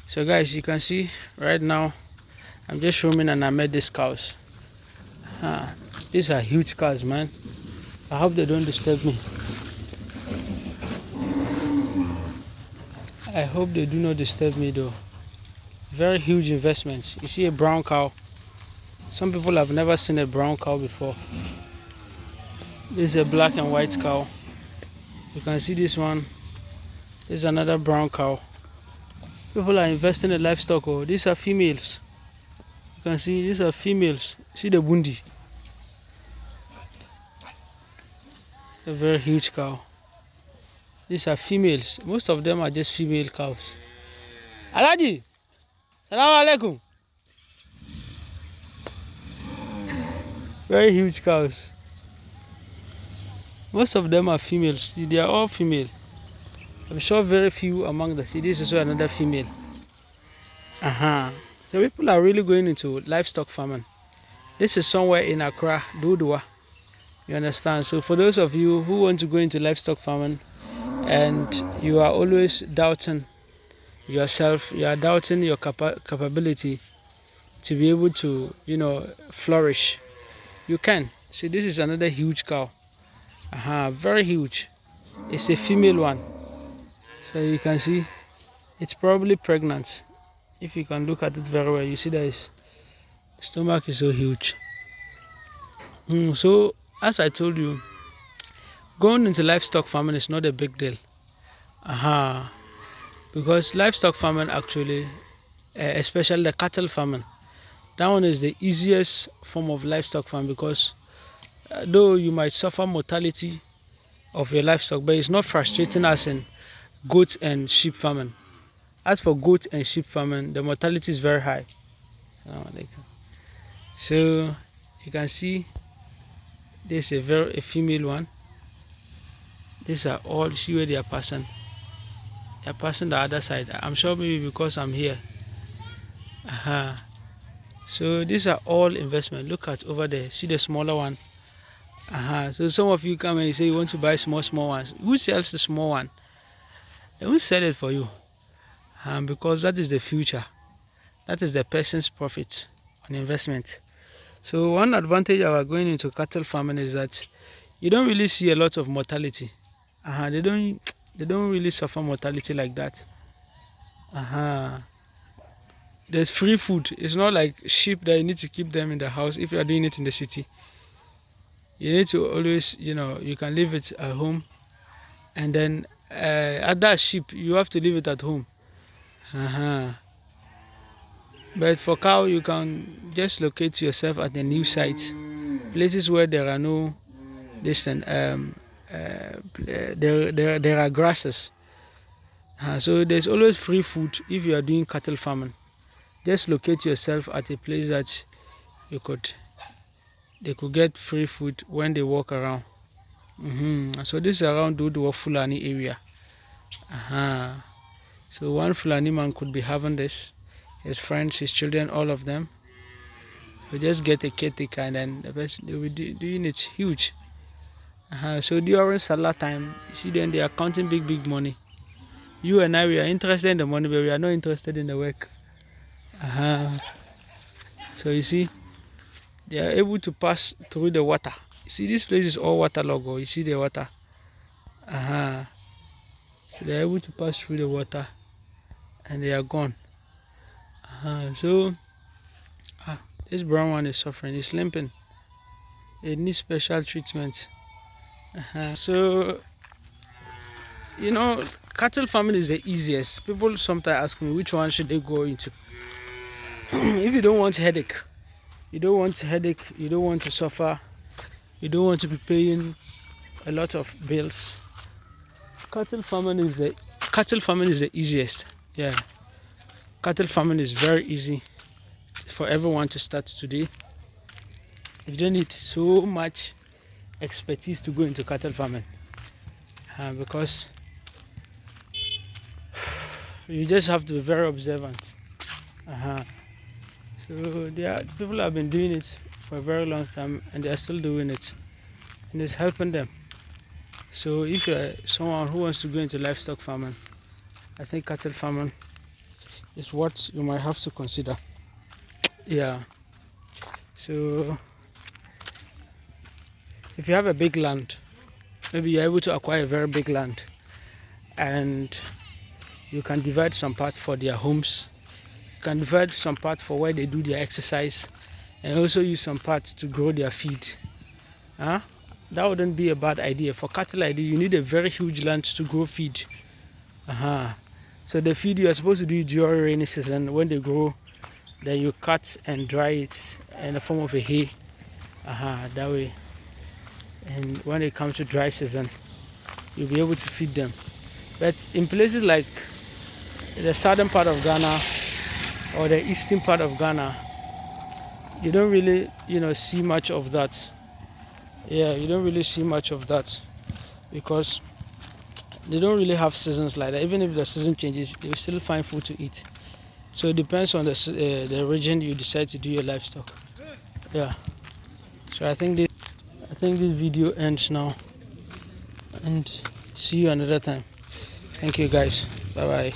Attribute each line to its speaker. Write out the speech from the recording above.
Speaker 1: So guys, you can see right now I'm just roaming and I met these cows. These are huge cows, man. I hope they don't disturb me. I hope they do not disturb me though. Very huge investments. You see a brown cow. Some people have never seen a brown cow before. This is a black and white cow. You can see this one. This is another brown cow. People are investing in livestock. Oh, these are females. You can see these are females. See the bundi. A very huge cow. These are females. Most of them are just female cows. Alaji, salam alaikum. Very huge cows. Most of them are females. They are all female. I'm sure very few among the cities is also another female. So people are really going into livestock farming. This is somewhere in Accra, Dodua. You understand? So for those of you who want to go into livestock farming and you are always doubting yourself, you are doubting your capability to be able to, flourish, you can. See, this is another huge cow. Very huge. It's a female one. So you can see it's probably pregnant. If you can look at it very well, you see that its stomach is so huge. So as I told you, going into livestock farming is not a big deal. Because livestock farming actually, especially the cattle farming, that one is the easiest form of livestock farm because though you might suffer mortality of your livestock, but it's not frustrating as in goat and sheep farming. As for goat and sheep farming, the mortality is very high. So you can see this is a female one. These are all, see where they are passing. They are passing the other side. I'm sure maybe because I'm here. So these are all investment. Look at over there. See the smaller one. So some of you come and you say you want to buy small ones. Who sells the small one? They won't sell it for you. Because that is the future. That is the person's profit on investment. So one advantage of going into cattle farming is that you don't really see a lot of mortality. They don't really suffer mortality like that. There's free food. It's not like sheep that you need to keep them in the house if you are doing it in the city. You need to always, you can leave it at home, and then at that sheep you have to leave it at home. But for cow, you can just locate yourself at a new site, places where there are no distant. There are grasses. So there's always free food if you are doing cattle farming. Just locate yourself at a place that they could get free food when they walk around. So this is around Dodo Fulani area. So one Fulani man could be having this, his friends, his children, all of them. We just get a caretaker and then the person they will be doing it huge. So during Salah time, you see then they are counting big money. You and I, we are interested in the money, but we are not interested in the work. So you see, they are able to pass through the water. You see, this place is all waterlogged. You see the water. So they are able to pass through the water, and they are gone. So this brown one is suffering. He's limping. It needs special treatment. So cattle farming is the easiest. People sometimes ask me which one should they go into. If you don't want headache, you don't want to suffer, you don't want to be paying a lot of bills, cattle farming is the easiest. Cattle farming is very easy for everyone to start today. You don't need so much expertise to go into cattle farming, because you just have to be very observant. So people have been doing it for a very long time and they are still doing it, and it's helping them. So if you're someone who wants to go into livestock farming, I think cattle farming is what you might have to consider. Yeah. So if you have a big land, maybe you're able to acquire a very big land, and you can divide some part for their homes, you can divide some part for where they do their exercise, and also use some part to grow their feed. Huh? That wouldn't be a bad idea. For cattle like this, you need a very huge land to grow feed. So the feed you are supposed to do during rainy season. When they grow, then you cut and dry it in the form of a hay. That way. And when it comes to dry season, you'll be able to feed them. But in places like the southern part of Ghana or the eastern part of Ghana, you don't really, see much of that. Yeah, you don't really see much of that because they don't really have seasons like that. Even if the season changes, they will still find food to eat. So it depends on the region you decide to do your livestock. Yeah. So I think this video ends now, and see you another time. Thank you guys. Bye bye.